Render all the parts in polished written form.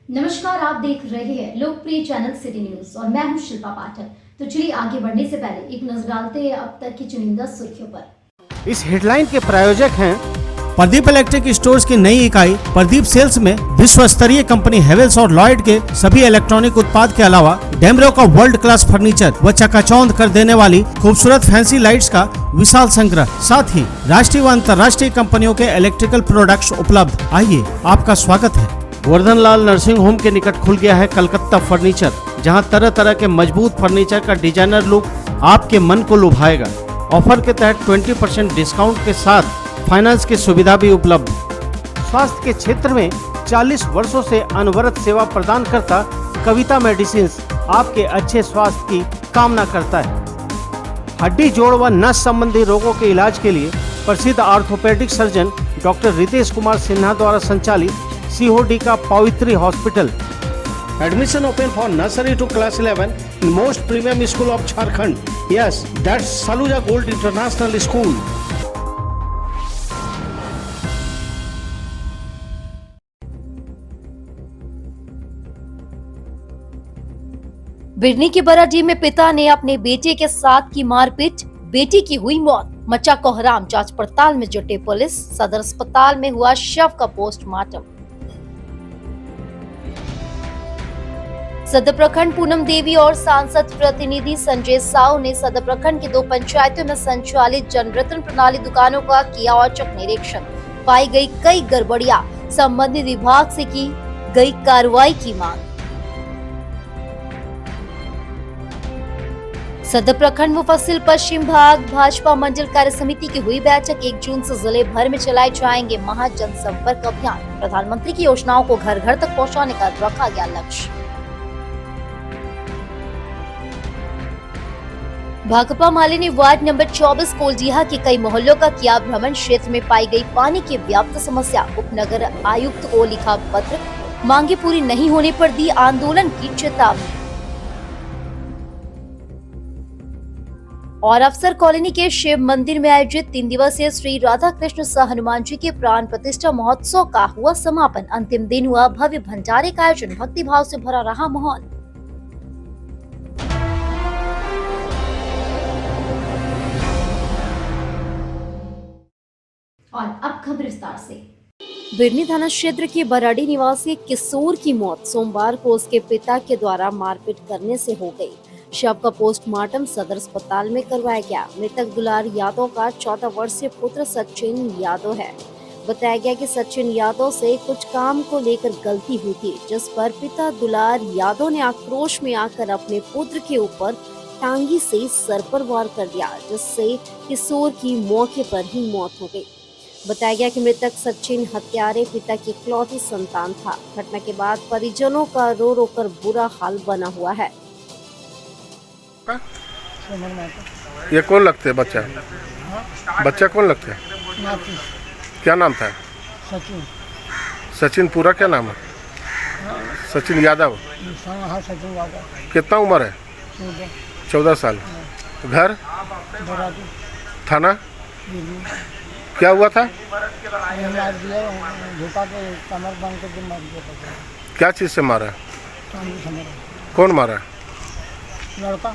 नमस्कार, आप देख रहे हैं लोकप्रिय चैनल सिटी न्यूज और मैं हूं शिल्पा पाठक। तो चलिए आगे बढ़ने से पहले एक नजर डालते हैं अब तक की चुनिंदा सुर्खियों पर। इस हेडलाइन के प्रायोजक हैं प्रदीप इलेक्ट्रिक स्टोर्स की नई इकाई प्रदीप सेल्स में विश्व स्तरीय कंपनी हेवेल्स और लॉयड के सभी इलेक्ट्रॉनिक उत्पाद के अलावा डेमरो का वर्ल्ड क्लास फर्नीचर व चकाचौंध कर देने वाली खूबसूरत फैंसी लाइट्स का विशाल संग्रह, साथ ही राष्ट्रीय व अंतर्राष्ट्रीय कंपनियों के इलेक्ट्रिकल प्रोडक्ट्स उपलब्ध। आइए, आपका स्वागत है। वर्धन लाल नर्सिंग होम के निकट खुल गया है कलकत्ता फर्नीचर, जहां तरह तरह के मजबूत फर्नीचर का डिजाइनर लुक आपके मन को लुभाएगा। ऑफर के तहत 20% डिस्काउंट के साथ फाइनेंस की सुविधा भी उपलब्ध। स्वास्थ्य के क्षेत्र में 40 वर्षों से अनवरत सेवा प्रदान करता कविता मेडिसिन आपके अच्छे स्वास्थ्य की कामना करता है। हड्डी, जोड़ व नस संबंधी रोगों के इलाज के लिए प्रसिद्ध orthopaedic surgeon doctor Ritesh Kumar Sinha द्वारा संचालित सीओडी का Pavitri hospital. Admission open for nursery to class 11 in most premium school of Jharkhand. Yes, that's Saluja Gold International School. बिरनी के बराडी में पिता ने अपने बेटे के साथ की मारपीट, बेटी की हुई मौत, मचा कोहराम। जांच पड़ताल में जुटे पुलिस। सदर अस्पताल में हुआ शव का पोस्टमार्टम। सदर प्रखंड पूनम देवी और सांसद प्रतिनिधि संजय साव ने सदर प्रखंड की 2 पंचायतों में संचालित जनवितरण प्रणाली दुकानों का किया औचक निरीक्षण। पाई गई कई गड़बड़ियां, संबंधित विभाग से की गई कार्रवाई की मांग। सदर प्रखंड मुफस्सिल पश्चिम भाग भाजपा मंडल कार्य समिति की हुई बैठक। 1 जून से जिले भर में चलाए जाएंगे महा जनसंपर्क अभियान। प्रधानमंत्री की योजनाओं को घर घर तक पहुंचाने का रखा गया लक्ष्य। भाकपा माले ने वार्ड नंबर 24 कोलडीहा के कई मोहल्लों का किया भ्रमण। क्षेत्र में पाई गई पानी की व्याप्त समस्या। उपनगर आयुक्त को लिखा पत्र, मांगे पूरी नहीं होने पर दी आंदोलन की चेतावनी। और अफसर कॉलोनी के शिव मंदिर में आयोजित 3 दिवसीय श्री राधा कृष्ण सह हनुमान जी के प्राण प्रतिष्ठा महोत्सव का हुआ समापन। अंतिम दिन हुआ भव्य भंडारे का आयोजन। भक्ति भाव से भरा रहा माहौल। और अब खबर विस्तार से। बिरनी थाना क्षेत्र के बराडी निवासी किशोर की मौत सोमवार को उसके पिता के द्वारा मारपीट करने से हो गई। शव का पोस्टमार्टम सदर अस्पताल में करवाया गया। मृतक दुलार यादव का 14 वर्षीय पुत्र सचिन यादव है। बताया गया कि सचिन यादव से कुछ काम को लेकर गलती हुई थी, जिस पर पिता दुलार यादव ने आक्रोश में आकर अपने पुत्र के ऊपर टांगी से सर पर वार कर दिया, जिससे किशोर की मौके पर ही मौत हो गई। बताया गया कि मृतक सचिन हत्यारे पिता की इकलौती संतान था। घटना के बाद परिजनों का रो रो कर बुरा हाल बना हुआ है। ये कौन लगते हैं बच्चा? बच्चा कौन लगते हैं? क्या नाम था? सचिन। सचिन पूरा क्या नाम है? सचिन यादव। हाँ, सचिन यादव। कितना उम्र है? 14 साल। घर? थाना? क्या हुआ था? मार दिया, झुका के कमर बांध के मार दिया। क्या चीज़ से मारा? चांदी से मारा। कौन मारा? लड़का।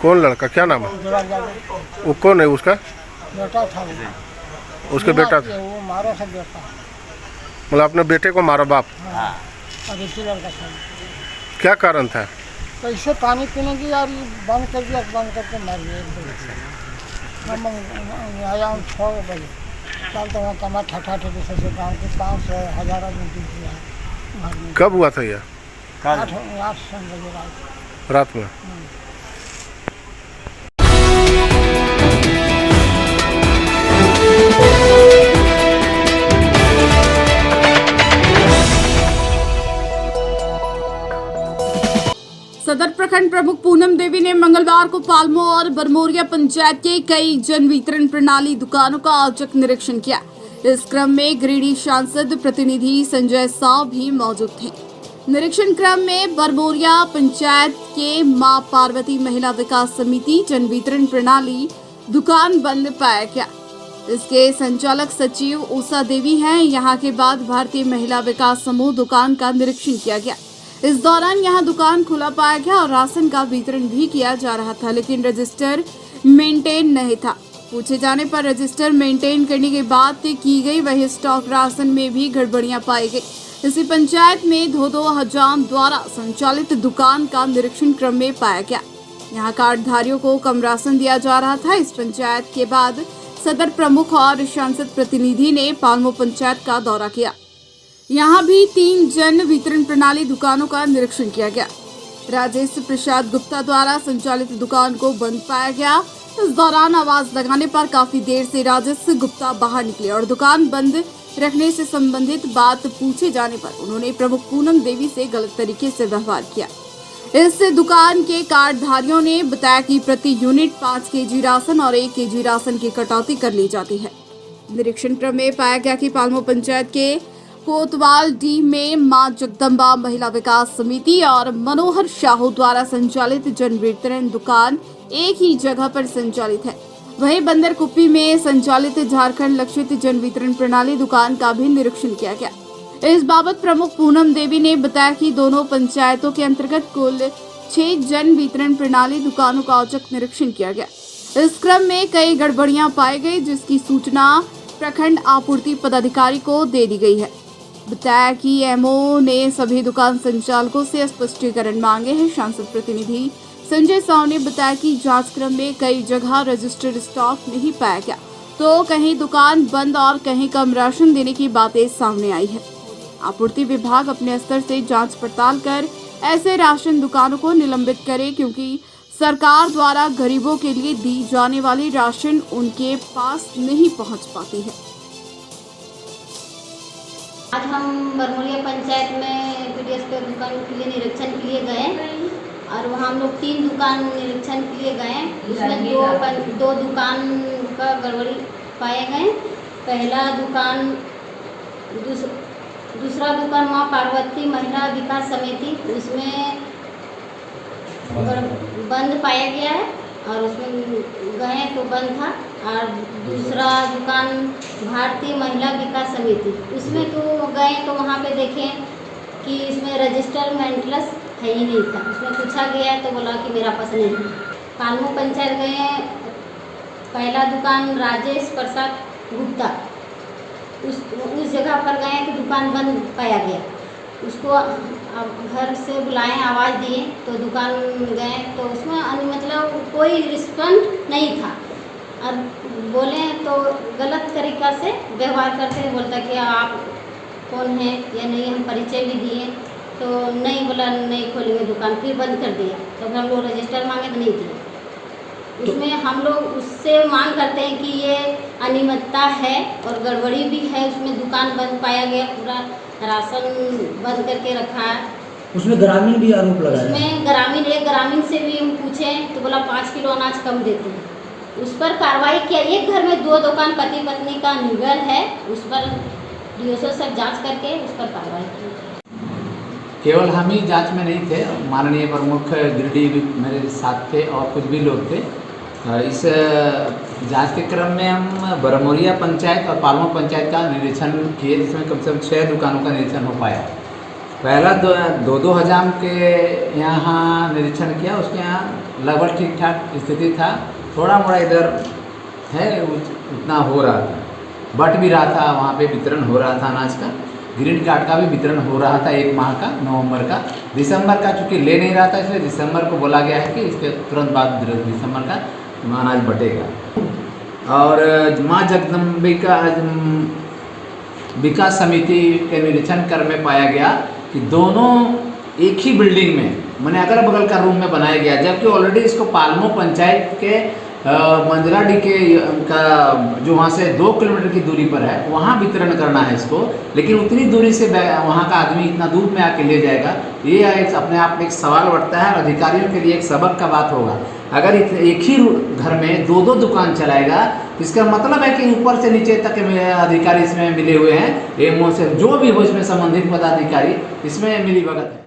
कौन लड़का? क्या नाम है? दुलार यादव। वो कौन है? उसका बेटा था वो। उसके बेटा था? वो मारा था बेटा। मतलब अपने बेटे को मारा बाप? हाँ। और इसी लड़का था। क्या कारण था? कैसे पानी पीने की यार बंद कर दिया, बंद करके मार दिया। हम आया 6 बजे, कल तो वहाँ कमा ठठा ठठी से गाँव के 500 1000 आदमी पी दिया। कब हुआ था यह? 8 बजे रात में। सदर प्रखंड प्रमुख पूनम देवी ने मंगलवार को पालमो और बरमोरिया पंचायत के कई जन वितरण प्रणाली दुकानों का औचक निरीक्षण किया। इस क्रम में गिरिडीह सांसद प्रतिनिधि संजय साव भी मौजूद थे। निरीक्षण क्रम में बरमोरिया पंचायत के मां पार्वती महिला विकास समिति जन वितरण प्रणाली दुकान बंद पाया गया। इसके संचालक सचिव उषा देवी हैं। यहाँ के बाद भारतीय महिला विकास समूह दुकान का निरीक्षण किया गया। इस दौरान यहाँ दुकान खुला पाया गया और राशन का वितरण भी किया जा रहा था, लेकिन रजिस्टर मेंटेन नहीं था। पूछे जाने पर रजिस्टर मेंटेन करने की बात की गई, वही स्टॉक राशन में भी गड़बड़ियां पाई गई। इसी पंचायत में धोदो हजाम द्वारा संचालित दुकान का निरीक्षण क्रम में पाया गया। यहाँ कार्डधारियों को कम राशन दिया जा रहा था। इस पंचायत के बाद सदर प्रमुख और सांसद प्रतिनिधि ने पालमो पंचायत का दौरा किया। यहाँ भी 3 जन वितरण प्रणाली दुकानों का निरीक्षण किया गया। राजेश प्रसाद गुप्ता द्वारा संचालित दुकान को बंद पाया गया। इस दौरान आवाज लगाने पर काफी देर से राजेश गुप्ता बाहर निकले और दुकान बंद रखने से संबंधित बात पूछे जाने पर उन्होंने प्रमुख पूनम देवी से गलत तरीके से व्यवहार किया। इस दुकान के कार्डधारियों ने बताया कि प्रति यूनिट 5 केजी राशन और 1 केजी राशन की कटौती कर ली जाती है। निरीक्षण क्रम में पाया गया कि पालमो पंचायत के कोतवाल डी में मां जगदम्बा महिला विकास समिति और मनोहर साहू द्वारा संचालित जन वितरण दुकान एक ही जगह पर संचालित है। वहीं बंदर कुप्पी में संचालित झारखंड लक्षित जन वितरण प्रणाली दुकान का भी निरीक्षण किया गया। इस बाबत प्रमुख पूनम देवी ने बताया कि दोनों पंचायतों के अंतर्गत कुल 6 जन वितरण प्रणाली दुकानों का औचक निरीक्षण किया गया। इस क्रम में कई गड़बड़ियां पाई गई, जिसकी सूचना प्रखंड आपूर्ति पदाधिकारी को दे दी गई है। बताया कि एमओ ने सभी दुकान संचालकों से स्पष्टीकरण मांगे हैं। सांसद प्रतिनिधि संजय साव ने बताया कि जांच क्रम में कई जगह रजिस्टर्ड स्टॉक नहीं पाया गया, तो कहीं दुकान बंद और कहीं कम राशन देने की बातें सामने आई है। आपूर्ति विभाग अपने स्तर से जांच पड़ताल कर ऐसे राशन दुकानों को निलंबित करे, क्योंकि सरकार द्वारा गरीबों के लिए दी जाने वाली राशन उनके पास नहीं पहुंच पाती है। आज हम बरमोरिया पंचायत में पीडीएस के दुकान के लिए निरीक्षण के लिए गए और वहाँ हम लोग 3 दुकान निरीक्षण के लिए गए। उसमें दो दुकान का गड़बड़ी पाए गए। पहला दुकान दूसरा दुकान माँ पार्वती महिला विकास समिति, उसमें बंद पाया गया है और उसमें गए तो बंद था। और दूसरा दुकान भारतीय महिला विकास समिति, उसमें तो गए तो वहाँ पे देखें कि इसमें रजिस्टर मेंटेनेंस है ही नहीं था। उसमें पूछा गया तो बोला कि मेरा पास नहीं है। पालमो पंचायत गए, पहला दुकान राजेश प्रसाद गुप्ता, उस जगह पर गए तो दुकान बंद पाया गया। उसको घर से बुलाएं, आवाज़ दिए तो दुकान गए तो उसमें मतलब कोई रिस्पॉन्ड नहीं था और बोले तो गलत तरीक़ा से व्यवहार करते, बोलता कि आप कौन हैं या नहीं, हम परिचय भी दिए तो नहीं, बोला नहीं खोलेंगे दुकान, फिर बंद कर दिया। तो हम लोग रजिस्टर मांगे तो नहीं दिए। उसमें हम लोग उससे मांग करते हैं कि ये अनियमितता है और गड़बड़ी भी है। उसमें दुकान बंद पाया गया, पूरा राशन बंद करके रखा है। उसमें ग्रामीण भी आरोप लगाया। उसमें ग्रामीण से भी हम पूछे तो बोला 5 किलो अनाज कम देते हैं। उस पर कार्रवाई किया। एक घर में 2 दुकान पति पत्नी का निगल है, उस पर डीओसो सब जांच करके उस पर कार्रवाई की। केवल हम ही जांच में नहीं थे, माननीय प्रमुख गिरिडीह मेरे साथ थे और कुछ भी लोग थे। इस जांच के क्रम में हम बरमोरिया पंचायत और पालमो पंचायत का निरीक्षण किए, जिसमें कम से कम 6 दुकानों का निरीक्षण हो पाया। पहला दो हजाम के यहाँ निरीक्षण किया, उसके यहाँ लगभग ठीक ठाक स्थिति था। थोड़ा मोड़ा इधर है, उतना हो रहा था, बट भी रहा था, वहाँ पे वितरण हो रहा था अनाज का। ग्रीन कार्ड का भी वितरण हो रहा था 1 माह का, नवंबर का। दिसंबर का चूँकि ले नहीं रहा था, इसलिए दिसंबर को बोला गया है कि इसके तुरंत बाद दिसंबर का अनाज बटेगा। और माँ जगदम्बिका विकास समिति के निरीक्षण कर में पाया गया कि दोनों एक ही बिल्डिंग में, मैंने अगल बगल का रूम में बनाया गया, जबकि ऑलरेडी इसको पालमो पंचायत के मंजराडी के का जो वहाँ से 2 किलोमीटर की दूरी पर है, वहाँ वितरण करना है इसको। लेकिन उतनी दूरी से वहाँ का आदमी इतना दूर में आके ले जाएगा, ये एक अपने आप में एक सवाल उठता है और अधिकारियों के लिए एक सबक का बात होगा। अगर एक ही घर में 2-2 दुकान चलाएगा, इसका मतलब है कि ऊपर से नीचे तक अधिकारी इसमें मिले हुए हैं। एमओ से जो भी हो इसमें संबंधित पदाधिकारी इसमें मिलीभगत है।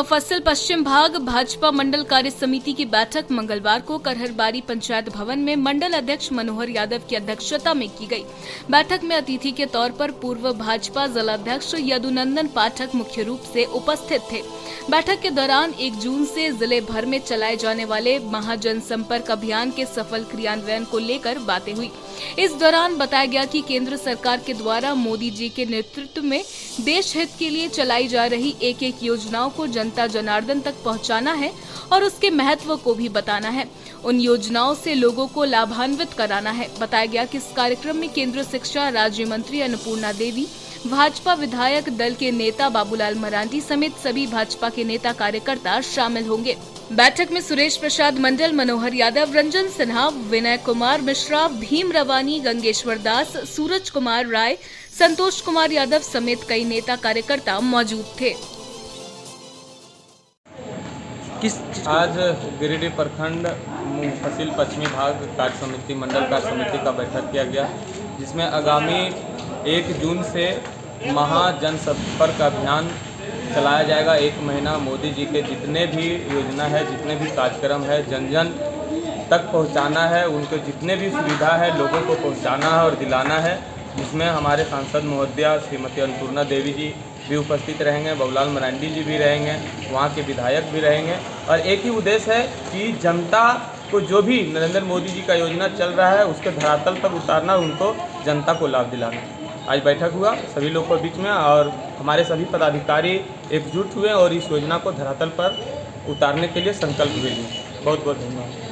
मुफस्सिल पश्चिम भाग भाजपा मंडल कार्य समिति की बैठक मंगलवार को करहरबारी पंचायत भवन में मंडल अध्यक्ष मनोहर यादव की अध्यक्षता में की गई। बैठक में अतिथि के तौर पर पूर्व भाजपा जिलाध्यक्ष यदुनंदन पाठक मुख्य रूप से उपस्थित थे। बैठक के दौरान 1 जून से जिले भर में चलाए जाने वाले महाजनसंपर्क अभियान के सफल क्रियान्वयन को लेकर बातें हुई। इस दौरान बताया गया कि केंद्र सरकार के द्वारा मोदी जी के नेतृत्व में देश हित के लिए चलाई जा रही एक योजनाओं को जनता जनार्दन तक पहुंचाना है और उसके महत्व को भी बताना है। उन योजनाओं से लोगों को लाभान्वित कराना है। बताया गया कि इस कार्यक्रम में केंद्रीय शिक्षा राज्य मंत्री अन्नपूर्णा देवी, भाजपा विधायक दल के नेता बाबूलाल मरांडी समेत सभी भाजपा के नेता कार्यकर्ता शामिल होंगे। बैठक में सुरेश प्रसाद मंडल, मनोहर यादव, रंजन सिन्हा, विनय कुमार मिश्रा, भीम रवानी, गंगेश्वर दास, सूरज कुमार राय, संतोष कुमार यादव समेत कई नेता कार्यकर्ता मौजूद थे। आज गिरिडीह प्रखंड मुफस्सिल पश्चिमी भाग कार्य समिति मंडल कार्य समिति का बैठक किया गया, जिसमें आगामी 1 जून से महाजनसंपर्क अभियान चलाया जाएगा। 1 महीना मोदी जी के जितने भी योजना है, जितने भी कार्यक्रम है, जन जन तक पहुंचाना है। उनके जितने भी सुविधा है लोगों को पहुंचाना है और दिलाना है। जिसमें हमारे सांसद महोदया श्रीमती अन्नपूर्णा देवी जी भी उपस्थित रहेंगे, बाबूलाल मरांडी जी भी रहेंगे, वहाँ के विधायक भी रहेंगे। और एक ही उद्देश्य है कि जनता को जो भी नरेंद्र मोदी जी का योजना चल रहा है उसके धरातल पर उतारना, उनको जनता को लाभ दिलाना। आज बैठक हुआ सभी लोगों के बीच में और हमारे सभी पदाधिकारी एकजुट हुए और इस योजना को धरातल पर उतारने के लिए संकल्प भी लिए। बहुत बहुत धन्यवाद।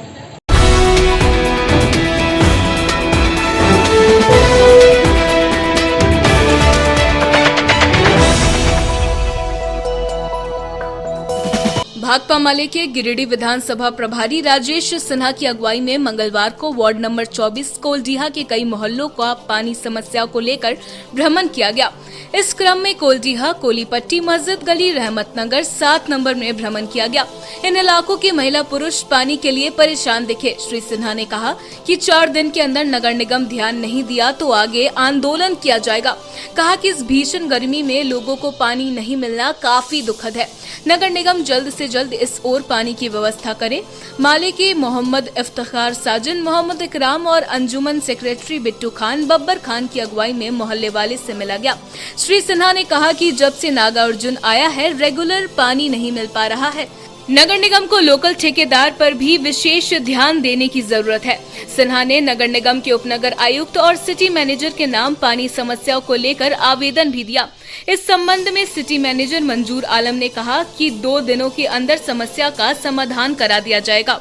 भाकपा माले के गिरिडीह विधानसभा प्रभारी राजेश सिन्हा की अगुवाई में मंगलवार को वार्ड नंबर 24 कोलडीहा के कई मोहल्लों का पानी समस्या को लेकर भ्रमण किया गया। इस क्रम में कोलडीहा, कोलीपट्टी, मस्जिद गली, रहमत नगर 7 नंबर में भ्रमण किया गया। इन इलाकों के महिला पुरुष पानी के लिए परेशान दिखे। श्री सिन्हा ने कहा कि 4 दिन के अंदर नगर निगम ध्यान नहीं दिया तो आगे आंदोलन किया जाएगा। कहा कि इस भीषण गर्मी में लोगों को पानी नहीं मिलना काफी दुखद है। नगर निगम जल्द से जल्द इस ओर पानी की व्यवस्था करे। माले के मोहम्मद इफ्तिखार साजन, मोहम्मद इकराम और अंजुमन सेक्रेटरी बिट्टू खान, बब्बर खान की अगुवाई में मोहल्ले वाले से मिला गया। श्री सिन्हा ने कहा कि जब से नागार्जुन आया है रेगुलर पानी नहीं मिल पा रहा है। नगर निगम को लोकल ठेकेदार पर भी विशेष ध्यान देने की जरूरत है। सिन्हा ने नगर निगम के उपनगर आयुक्त और सिटी मैनेजर के नाम पानी समस्याओं को लेकर आवेदन भी दिया। इस संबंध में सिटी मैनेजर मंजूर आलम ने कहा कि 2 दिनों के अंदर समस्या का समाधान करा दिया जाएगा।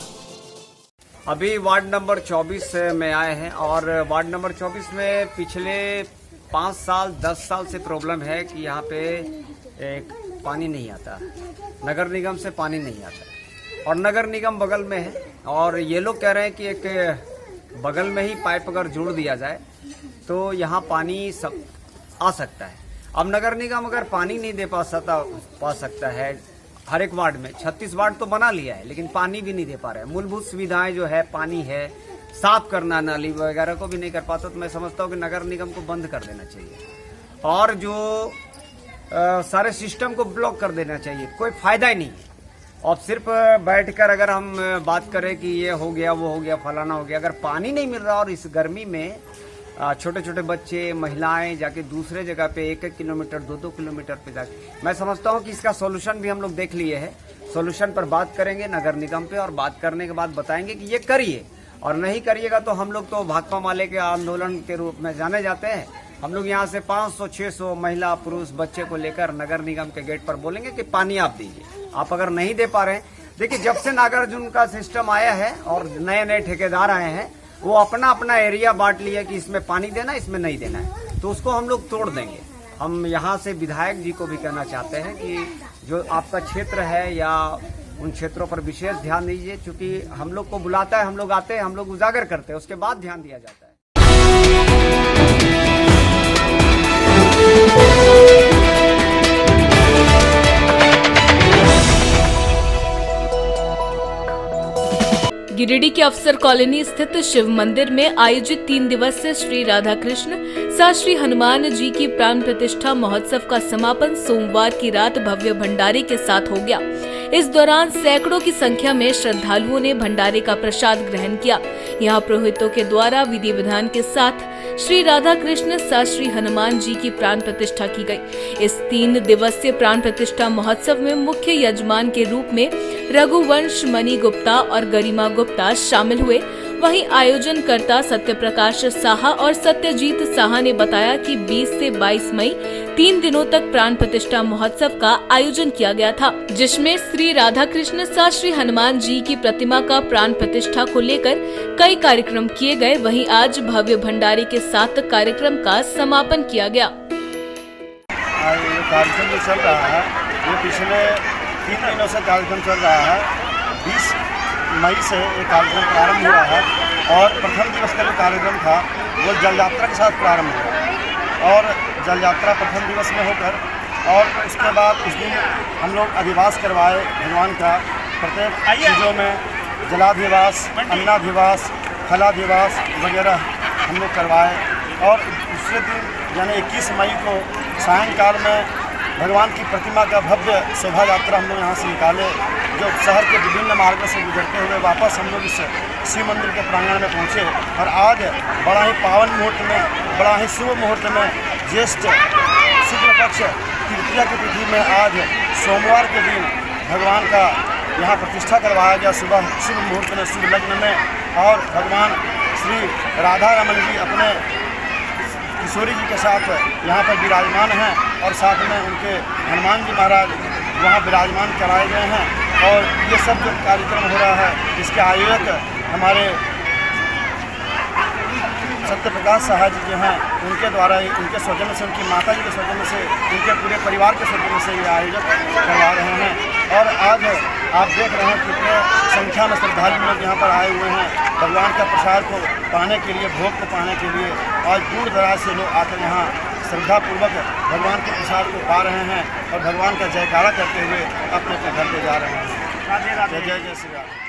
अभी वार्ड नंबर 24 में आए हैं और वार्ड नंबर 24 में पिछले 5 साल 10 साल से प्रॉब्लम है कि यहाँ पे पानी नहीं आता, नगर निगम से पानी नहीं आता और नगर निगम बगल में है और ये लोग कह रहे हैं कि एक बगल में ही पाइप अगर जोड़ दिया जाए तो यहाँ पानी सब आ सकता है। अब नगर निगम अगर पानी नहीं दे पा सकता है हर एक वार्ड में, 36 वार्ड तो बना लिया है लेकिन पानी भी नहीं दे पा रहे हैं। मूलभूत सुविधाएं जो है, पानी है, साफ करना, नाली वगैरह को भी नहीं कर पाता, तो मैं समझता हूँ कि नगर निगम को बंद कर देना चाहिए और जो सारे सिस्टम को ब्लॉक कर देना चाहिए। कोई फायदा ही नहीं है। और सिर्फ बैठकर अगर हम बात करें कि ये हो गया, वो हो गया, फलाना हो गया, अगर पानी नहीं मिल रहा और इस गर्मी में छोटे छोटे बच्चे, महिलाएं जाके दूसरे जगह पे 1-1 किलोमीटर 2-2 किलोमीटर पे जाके, मैं समझता हूँ कि इसका सॉल्यूशन भी हम लोग देख लिए है। सॉल्यूशन पर बात करेंगे नगर निगम पे और बात करने के बाद बताएंगे कि ये करिए और नहीं करिएगा तो हम लोग तो भाकपा माले के आंदोलन के रूप में जाने जाते हैं। हम लोग यहाँ से 500-600 महिला पुरुष बच्चे को लेकर नगर निगम के गेट पर बोलेंगे कि पानी आप दीजिए। आप अगर नहीं दे पा रहे हैं, देखिए जब से नागार्जुन का सिस्टम आया है और नए नए ठेकेदार आए हैं, वो अपना अपना एरिया बांट लिया कि इसमें पानी देना, इसमें नहीं देना है, तो उसको हम लोग तोड़ देंगे। हम यहाँ से विधायक जी को भी कहना चाहते हैं कि जो आपका क्षेत्र है या उन क्षेत्रों पर विशेष ध्यान दीजिए, क्योंकि हम लोग को बुलाता है, हम लोग आते हैं, हम लोग उजागर करते हैं, उसके बाद ध्यान दिया जाता है। गिरिडीह के अफसर कॉलोनी स्थित शिव मंदिर में आयोजित 3 दिवसीय श्री राधा कृष्ण सा श्री हनुमान जी की प्राण प्रतिष्ठा महोत्सव का समापन सोमवार की रात भव्य भंडारे के साथ हो गया। इस दौरान सैकड़ों की संख्या में श्रद्धालुओं ने भंडारे का प्रसाद ग्रहण किया। यहाँ पुरोहितों के द्वारा विधि विधान के साथ श्री राधा कृष्ण सा श्री हनुमान जी की प्राण प्रतिष्ठा की गई। इस 3 दिवसीय प्राण प्रतिष्ठा महोत्सव में मुख्य यजमान के रूप में रघुवंश मणि गुप्ता और गरिमा गुप्ता शामिल हुए। वहीं आयोजनकर्ता सत्यप्रकाश साहा और सत्यजीत साहा ने बताया कि 20 से 22 मई 3 दिनों तक प्राण प्रतिष्ठा महोत्सव का आयोजन किया गया था, जिसमें श्री राधा कृष्ण सा श्री हनुमान जी की प्रतिमा का प्राण प्रतिष्ठा को लेकर कई कार्यक्रम किए गए। वहीं आज भव्य भंडारे के साथ कार्यक्रम का समापन किया गया। ये कार्यक्रम जो चल रहा है ये पिछले 3 दिनों से कार्यक्रम चल रहा है। 20 मई से ये कार्यक्रम प्रारंभ हुआ है और प्रथम दिवस का जो कार्यक्रम था वो जल यात्रा के साथ प्रारंभ हुआ और जल यात्रा प्रथम दिवस में होकर और उसके बाद उस दिन हम लोग अधिवास करवाए भगवान का। प्रत्येक चीज़ों में जलाधिवास, अन्नाधिवास, फलाधिवास वगैरह हम लोग करवाए और दूसरे दिन यानी 21 मई को सायंकाल में भगवान की प्रतिमा का भव्य शोभा यात्रा हम लोग यहाँ से निकाले, जो शहर के विभिन्न मार्गों से गुजरते हुए वापस हम लोग इस शिव मंदिर के प्रांगण में पहुँचे। और आज बड़ा ही पावन मुहूर्त में, बड़ा ही शुभ मुहूर्त में, ज्येष्ठ शुक्ल पक्ष तृतीया की तिथि में आज सोमवार के दिन भगवान का यहाँ प्रतिष्ठा करवाया गया सुबह शुभ मुहूर्त में, शुभ लग्न में। और भगवान श्री राधा रमन जी अपने किशोरी जी के साथ यहाँ पर विराजमान हैं और साथ में उनके हनुमान जी महाराज वहाँ विराजमान कराए गए हैं। और ये सब जो कार्यक्रम हो रहा है इसके आयोजक हमारे सत्यप्रकाश साहा जी जो हैं उनके द्वारा, उनके सौजन्य से, उनकी माता जी के सौजन्य से, उनके पूरे परिवार के सौजन्य से ये आयोजक करवा रहे हैं। और आज आप देख रहे हैं कितने संख्या में श्रद्धालु लोग यहाँ पर आए हुए हैं भगवान का प्रसाद को पाने के लिए, भोग को पाने के लिए। आज दूर दराज से लोग आकर यहाँ श्रद्धापूर्वक भगवान के प्रसाद को पा रहे हैं और भगवान का जयकारा करते हुए अपने अपने घर पे जा रहे हैं। जय जय जय श्री राम।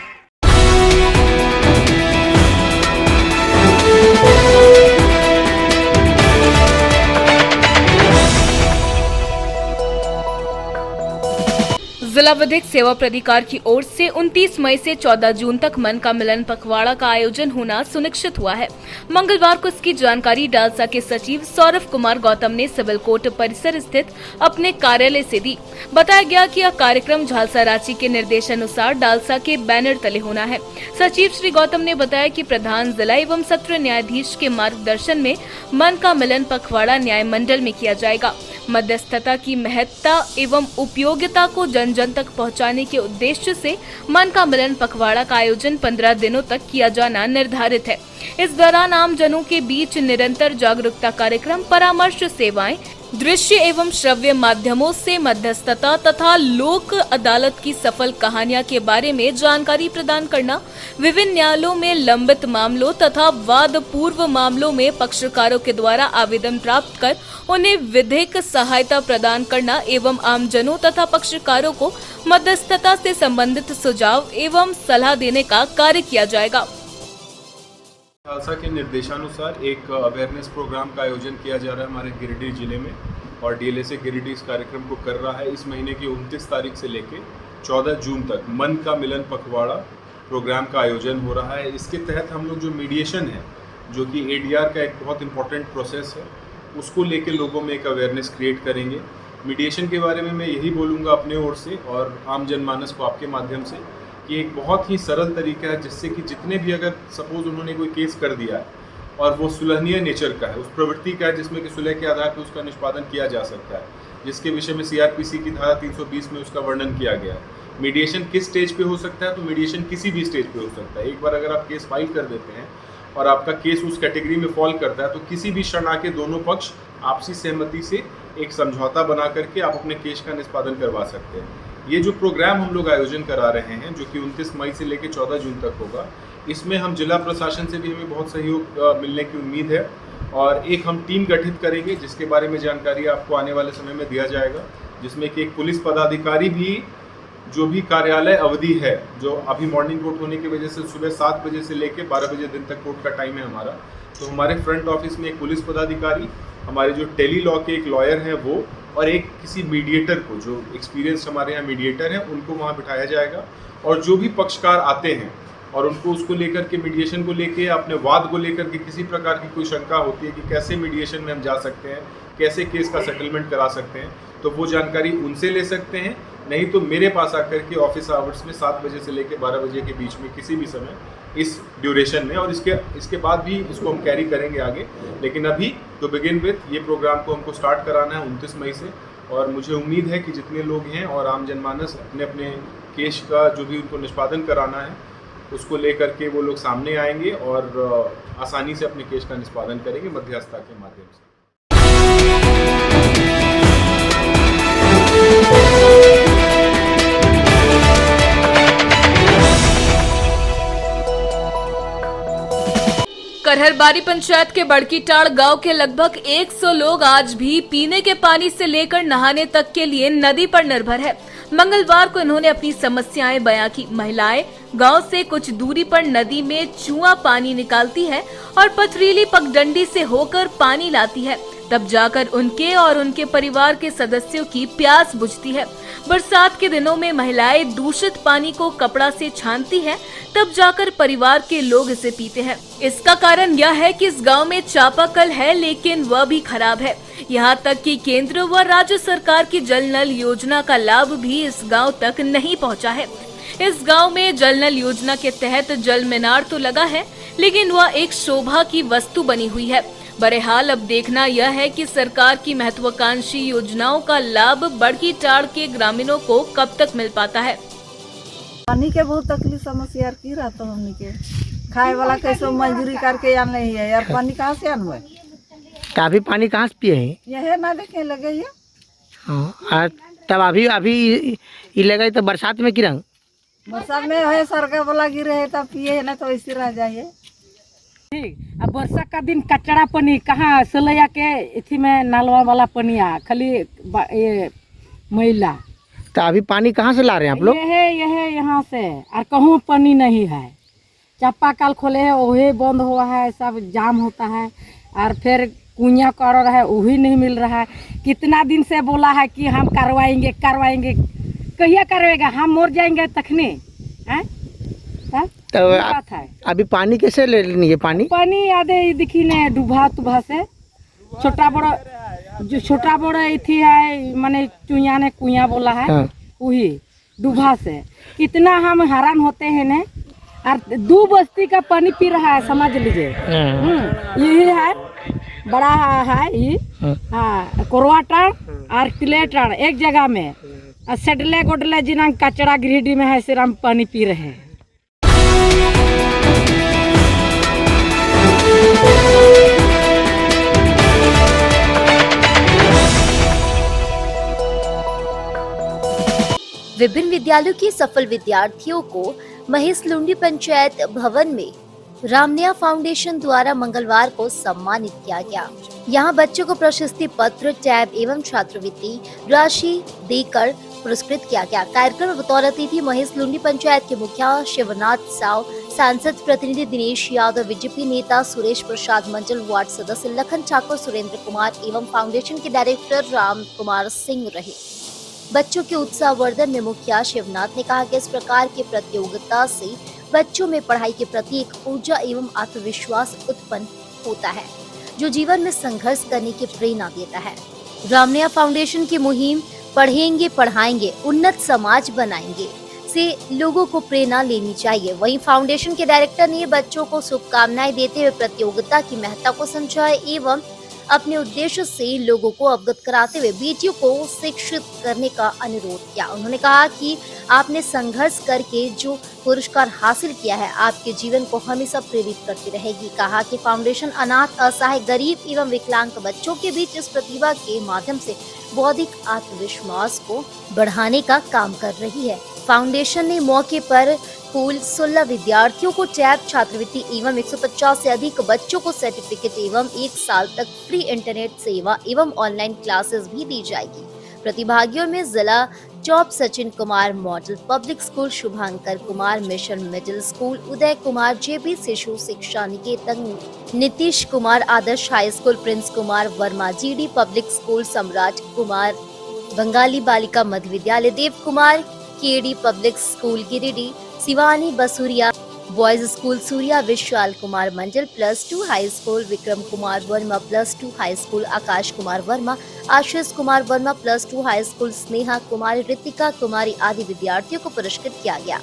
जिला विधिक सेवा प्राधिकार की ओर से 29 मई से 14 जून तक मन का मिलन पखवाड़ा का आयोजन होना सुनिश्चित हुआ है। मंगलवार को इसकी जानकारी डालसा के सचिव सौरभ कुमार गौतम ने सिविल कोर्ट परिसर स्थित अपने कार्यालय से दी। बताया गया कि यह कार्यक्रम झालसा रांची के निर्देशानुसार डालसा के बैनर तले होना है। सचिव श्री गौतम ने बताया कि प्रधान जिला एवं सत्र न्यायाधीश के मार्गदर्शन में मन का मिलन पखवाड़ा न्याय मंडल में किया जाएगा। मध्यस्थता की महत्ता एवं उपयोगिता को जन जन तक पहुंचाने के उद्देश्य से मन का मिलन पखवाड़ा का आयोजन 15 दिनों तक किया जाना निर्धारित है। इस दौरान आम जनों के बीच निरंतर जागरूकता कार्यक्रम, परामर्श सेवाएं, दृश्य एवं श्रव्य माध्यमों से मध्यस्थता तथा लोक अदालत की सफल कहानियां के बारे में जानकारी प्रदान करना, विभिन्न न्यायालयों में लंबित मामलों तथा वाद पूर्व मामलों में पक्षकारों के द्वारा आवेदन प्राप्त कर उन्हें विधिक सहायता प्रदान करना एवं आमजनों तथा पक्षकारों को मध्यस्थता से संबंधित सुझाव एवं सलाह देने का कार्य किया जाएगा। खालसा के निर्देशानुसार एक अवेयरनेस प्रोग्राम का आयोजन किया जा रहा है हमारे गिरिडीह जिले में और डीएलएसए गिरिडीह इस कार्यक्रम को कर रहा है। इस महीने की 29 तारीख से लेकर 14 जून तक मन का मिलन पखवाड़ा प्रोग्राम का आयोजन हो रहा है। इसके तहत हम लोग जो मीडिएशन है, जो कि एडीआर का एक बहुत इंपॉर्टेंट प्रोसेस है, उसको लेकर लोगों में एक अवेयरनेस क्रिएट करेंगे। मीडिएशन के बारे में मैं यही बोलूँगा अपने ओर से और आम जनमानस को आपके माध्यम से कि एक बहुत ही सरल तरीका है जिससे कि जितने भी, अगर सपोज उन्होंने कोई केस कर दिया है और वो सुलहनीय नेचर का है, उस प्रवृत्ति का है जिसमें कि सुलह के आधार पर उसका निष्पादन किया जा सकता है, जिसके विषय में सीआरपीसी की धारा 320 में उसका वर्णन किया गया है। मीडिएशन किस स्टेज पे हो सकता है? तो मीडिएशन किसी भी स्टेज पे हो सकता है। एक बार अगर आप केस फाइल कर देते हैं और आपका केस उस कैटेगरी में फॉल करता है तो किसी भी क्षण आके दोनों पक्ष आपसी सहमति से एक समझौता बना करके आप अपने केस का निष्पादन करवा सकते हैं। ये जो प्रोग्राम हम लोग आयोजन करा रहे हैं, जो कि 29 मई से लेकर 14 जून तक होगा, इसमें हम जिला प्रशासन से भी हमें बहुत सहयोग मिलने की उम्मीद है और एक हम टीम गठित करेंगे जिसके बारे में जानकारी आपको आने वाले समय में दिया जाएगा, जिसमें कि एक पुलिस पदाधिकारी भी जो भी कार्यालय अवधि है, जो अभी मॉर्निंग कोर्ट होने की वजह से सुबह 7 बजे से लेके 12 बजे दिन तक कोर्ट का टाइम है हमारा, तो हमारे फ्रंट ऑफिस में एक पुलिस पदाधिकारी, हमारे जो टेली लॉ के एक लॉयर हैं वो, और एक किसी मीडिएटर को, जो एक्सपीरियंस हमारे यहाँ मीडिएटर हैं, उनको वहाँ बिठाया जाएगा। और जो भी पक्षकार आते हैं और उनको उसको लेकर के, मीडिएशन को लेके, अपने वाद को लेकर के किसी प्रकार की कोई शंका होती है कि कैसे मीडिएशन में हम जा सकते हैं, कैसे केस का सेटलमेंट करा सकते हैं, तो वो जानकारी उनसे ले सकते हैं। नहीं तो मेरे पास आकर के ऑफिस आवर्स में 7 बजे से लेकर 12 बजे के बीच में किसी भी समय इस ड्यूरेशन में, और इसके बाद भी इसको हम कैरी करेंगे आगे। लेकिन अभी टू बिगिन विथ ये प्रोग्राम को हमको स्टार्ट कराना है 29 मई से, और मुझे उम्मीद है कि जितने लोग हैं और आम जनमानस अपने अपने केस का जो भी उनको निष्पादन कराना है उसको लेकर के वो लोग सामने आएंगे और आसानी से अपने केस का निष्पादन करेंगे मध्यस्थता के माध्यम से। करहरबारी पंचायत के बड़कीटाड़ गांव के लगभग 100 लोग आज भी पीने के पानी से लेकर नहाने तक के लिए नदी पर निर्भर है। मंगलवार को इन्होंने अपनी समस्याएं बयां की। महिलाएं गांव से कुछ दूरी पर नदी में चूआ पानी निकालती है और पथरीली पगडंडी से होकर पानी लाती है, तब जाकर उनके और उनके परिवार के सदस्यों की प्यास बुझती है। बरसात के दिनों में महिलाएं दूषित पानी को कपड़ा से छानती हैं, तब जाकर परिवार के लोग इसे पीते हैं। इसका कारण यह है कि इस गांव में चापाकल है, लेकिन वह भी खराब है। यहाँ तक कि केंद्र व राज्य सरकार की जल नल योजना का लाभ भी इस गांव तक नहीं पहुँचा है। इस गांव में जल नल योजना के तहत जल मीनार तो लगा है, लेकिन वह एक शोभा की वस्तु बनी हुई है। बहरहाल अब देखना यह है कि सरकार की महत्वाकांक्षी योजनाओं का लाभ बड़कीटाड़ के ग्रामीणों को कब तक मिल पाता है। पानी के बहुत तकलीफ समस्या यार की रहता हमनी के, खाए वाला कैसे मंजूरी करके या नहीं है यार, पानी कहाँ से आनवे? अभी पानी कहाँ से पिए हैं? यह ना देखे लगे ये। हाँ, तब अभी ये लगे तो बरसात में किरंग बरसात में है सरका वाला गिरे है तब पिए है ना, तो ऐसे रह जाइए। अब वर्षा का दिन कचरा पानी कहाँ सलैया के इथी में नालवा वाला पानी आ खाली ये मैला। तो अभी पानी कहाँ से ला रहे हैं आप लोग? ये है यहाँ से, और कहूँ पानी नहीं है। चापाकल खोले है वही बंद हुआ है, सब जाम होता है, और फिर कुइयाँ कर रहा है वही नहीं मिल रहा है। कितना दिन से बोला है कि हम करवाएंगे, कहिया करवाएगा? हम मर जाएंगे तखने हैं? तो अभी पानी कैसे ले लेनी है? पानी आधे दिखी ने डूबा से छोटा बड़ा इथी है, माने चुइया ने कुइया बोला है। हाँ। वही डूबा से कितना हम हैरान होते हैं ने, और 2 बस्ती का पानी पी रहा है, समझ लीजिए। यही है बड़ा है ये। हाँ, कोरवाटाड़ और टिलेटाड़ एक जगह में, और सेडले गोडले जिना कचरा गिरिडीह में है, सिर्फ हम पानी पी रहे हैं। विभिन्न विद्यालयों के सफल विद्यार्थियों को महेश लुंडी पंचायत भवन में रामनिया फाउंडेशन द्वारा मंगलवार को सम्मानित किया गया। यहां बच्चों को प्रशस्ति पत्र, टैब एवं छात्रवृत्ति राशि देकर पुरस्कृत किया गया। कार्यक्रम में बतौर अतिथि महेश लुंडी पंचायत के मुखिया शिवनाथ साव, सांसद प्रतिनिधि दिनेश यादव, बीजेपी नेता सुरेश प्रसाद, मंडल वार्ड सदस्य लखन ठाकुर, सुरेंद्र कुमार एवं फाउंडेशन के डायरेक्टर राम कुमार सिंह रहे। बच्चों के उत्साहवर्धन में मुखिया शिवनाथ ने कहा कि इस प्रकार की प्रतियोगिता से बच्चों में पढ़ाई के प्रति एक ऊर्जा एवं आत्मविश्वास उत्पन्न होता है, जो जीवन में संघर्ष करने की प्रेरणा देता है। रामनिया फाउंडेशन की मुहिम पढ़ेंगे पढ़ाएंगे उन्नत समाज बनाएंगे से लोगों को प्रेरणा लेनी चाहिए। वहीं फाउंडेशन के डायरेक्टर ने बच्चों को शुभकामनाएं देते हुए प्रतियोगिता की महत्ता को समझाया एवं अपने उद्देश्य से लोगों को अवगत कराते हुए बेटियों को शिक्षित करने का अनुरोध किया। उन्होंने कहा कि आपने संघर्ष करके जो पुरस्कार हासिल किया है, आपके जीवन को हमेशा प्रेरित करती रहेगी। कहा कि फाउंडेशन अनाथ, असहाय, गरीब एवं विकलांग बच्चों के बीच इस प्रतिभा के माध्यम से बौद्धिक आत्मविश्वास को बढ़ाने का काम कर रही है। फाउंडेशन ने मौके पर कुल 16 विद्यार्थियों को टैब, छात्रवृत्ति एवं 150 से अधिक बच्चों को सर्टिफिकेट एवं 1 साल तक फ्री इंटरनेट सेवा एवं ऑनलाइन क्लासेस भी दी जाएगी। प्रतिभागियों में जिला top Sachin Kumar model public school, Shubhankar Kumar mission middle school, Uday Kumar JB Shishu Shiksha Niketan, Nitish Kumar Adarsh high school, Prince Kumar Verma GD public school, Samrat Kumar Bangali Balika Madhya Vidyalaya, Dev Kumar KD public school Giridih, Shivani Basuria boys school Surya, Vishal Kumar Mandal +2 high school, Vikram Kumar Verma +2 high school, Akash Kumar Verma, Ashish Kumar Verma +2 high school, Sneha कुमारी, ऋतिका कुमारी आदि विद्यार्थियों को पुरस्कृत किया गया।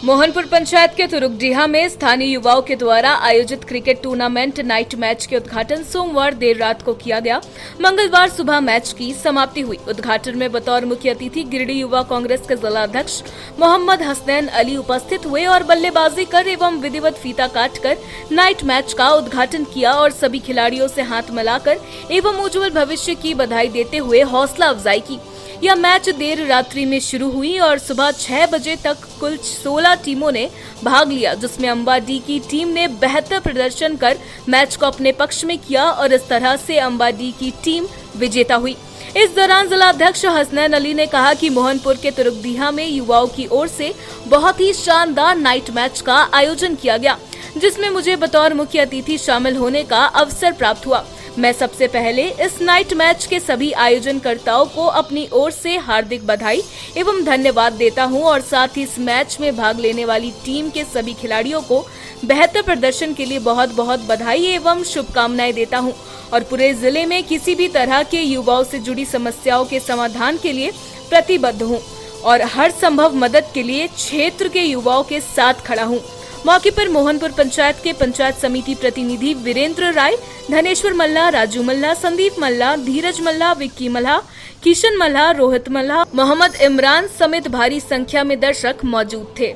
मोहनपुर पंचायत के तुरुकडीहा में स्थानीय युवाओं के द्वारा आयोजित क्रिकेट टूर्नामेंट नाइट मैच के उद्घाटन सोमवार देर रात को किया गया। मंगलवार सुबह मैच की समाप्ति हुई। उद्घाटन में बतौर मुख्य अतिथि गिरिडीह युवा कांग्रेस के जिला अध्यक्ष मोहम्मद हसनैन अली उपस्थित हुए और बल्लेबाजी कर एवं विधिवत फीता काटकर नाइट मैच का उद्घाटन किया और सभी खिलाड़ियों से हाथ मिलाकर एवं उज्जवल भविष्य की बधाई देते हुए हौसला अफजाई की। यह मैच देर रात्रि में शुरू हुई और सुबह 6 बजे तक कुल 16 टीमों ने भाग लिया, जिसमें अंबाडी की टीम ने बेहतर प्रदर्शन कर मैच को अपने पक्ष में किया और इस तरह से अंबाडी की टीम विजेता हुई। इस दौरान जिला अध्यक्ष हसनैन अली ने कहा कि मोहनपुर के तुरुकडीहा में युवाओं की ओर से बहुत ही शानदार नाइट मैच का आयोजन किया गया, जिसमें मुझे बतौर मुख्य अतिथि शामिल होने का अवसर प्राप्त हुआ। मैं सबसे पहले इस नाइट मैच के सभी आयोजनकर्ताओं को अपनी ओर से हार्दिक बधाई एवं धन्यवाद देता हूं और साथ ही इस मैच में भाग लेने वाली टीम के सभी खिलाड़ियों को बेहतर प्रदर्शन के लिए बहुत बहुत बधाई एवं शुभकामनाएं देता हूं और पूरे जिले में किसी भी तरह के युवाओं से जुड़ी समस्याओं के समाधान के लिए प्रतिबद्ध हूं और हर संभव मदद के लिए क्षेत्र के युवाओं के साथ खड़ा हूं। मौके पर मोहनपुर पंचायत के पंचायत समिति प्रतिनिधि वीरेंद्र राय, धनेश्वर मल्ला, राजू मल्ला, संदीप मल्ला, धीरज मल्ला, विक्की मल्ला, किशन मल्ला, रोहित मल्ला, मोहम्मद इमरान समेत भारी संख्या में दर्शक मौजूद थे।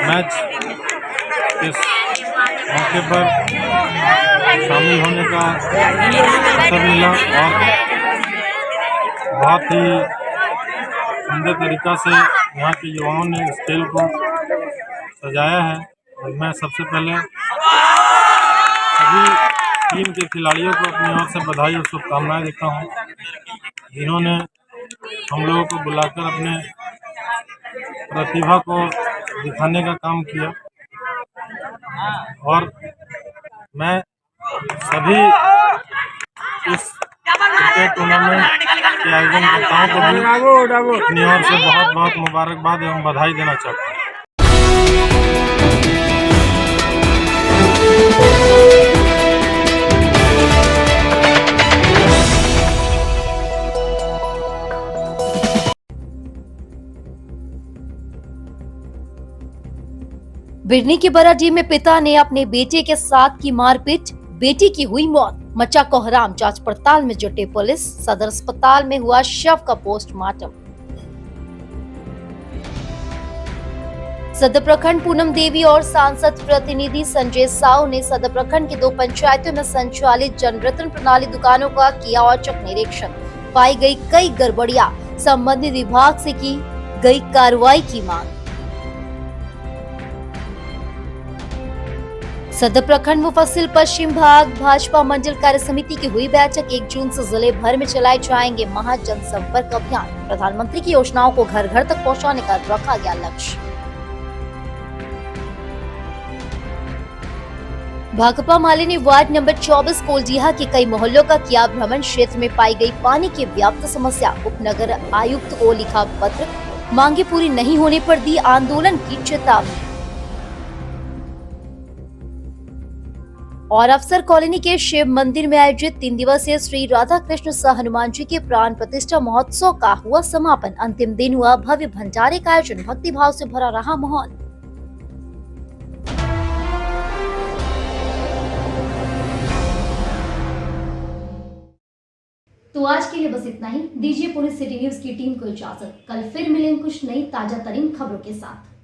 मैच इस मौके पर शामिल होने का अवसर मिला और बहुत ही सुंदर तरीका से यहाँ के युवाओं ने इस खेल को सजाया है। और मैं सबसे पहले सभी टीम के खिलाड़ियों को अपनी ओर से बधाई और शुभकामनाएं देता हूँ, जिन्होंने हम लोगों को बुलाकर अपने प्रतिभा को दिखाने का काम किया। और मैं सभी इस क्रिकेट टूर्नामेंट के आयोजनकर्ताओं को भी अपनी ओर से बहुत बहुत मुबारकबाद एवं बधाई देना चाहता हूँ। बिरनी के बराडीह में पिता ने अपने बेटे के साथ की मारपीट, बेटी की हुई मौत, मचा कोहराम। जांच पड़ताल में जुटे पुलिस, सदर अस्पताल में हुआ शव का पोस्टमार्टम। सदर प्रखंड पूनम देवी और सांसद प्रतिनिधि संजय साहू ने सदर प्रखंड की 2 पंचायतों में संचालित जनरत्न प्रणाली दुकानों का किया औचक निरीक्षण। पाई गई कई गड़बड़ियां, संबंधित विभाग से की गई कार्रवाई की मांग। सदर प्रखंड मुफस्सिल पश्चिम भाग भाजपा मंडल कार्य समिति की हुई बैठक। 1 जून से जिले भर में चलाए जाएंगे महा जनसंपर्क अभियान। प्रधानमंत्री की योजनाओं को घर घर तक पहुंचाने का रखा गया लक्ष्य। भाकपा माले ने वार्ड नंबर 24 कोलडीहा के कई मोहल्लों का किया भ्रमण। क्षेत्र में पाई गई पानी की व्याप्त समस्या, उपनगर आयुक्त को लिखा पत्र, मांगे पूरी नहीं होने पर दी आंदोलन की चेतावनी। और अफसर कॉलोनी के शिव मंदिर में आयोजित 3 दिवसीय श्री राधा कृष्ण सह हनुमान जी के प्राण प्रतिष्ठा महोत्सव का हुआ समापन। अंतिम दिन हुआ भव्य भंडारे का आयोजन। भक्ति भाव से भरा रहा माहौल। तो आज के लिए बस इतना ही। दीजिए पूरी सिटी न्यूज की टीम को इजाजत। कल फिर मिलेंगे कुछ नई ताजा तरीन खबरों के साथ।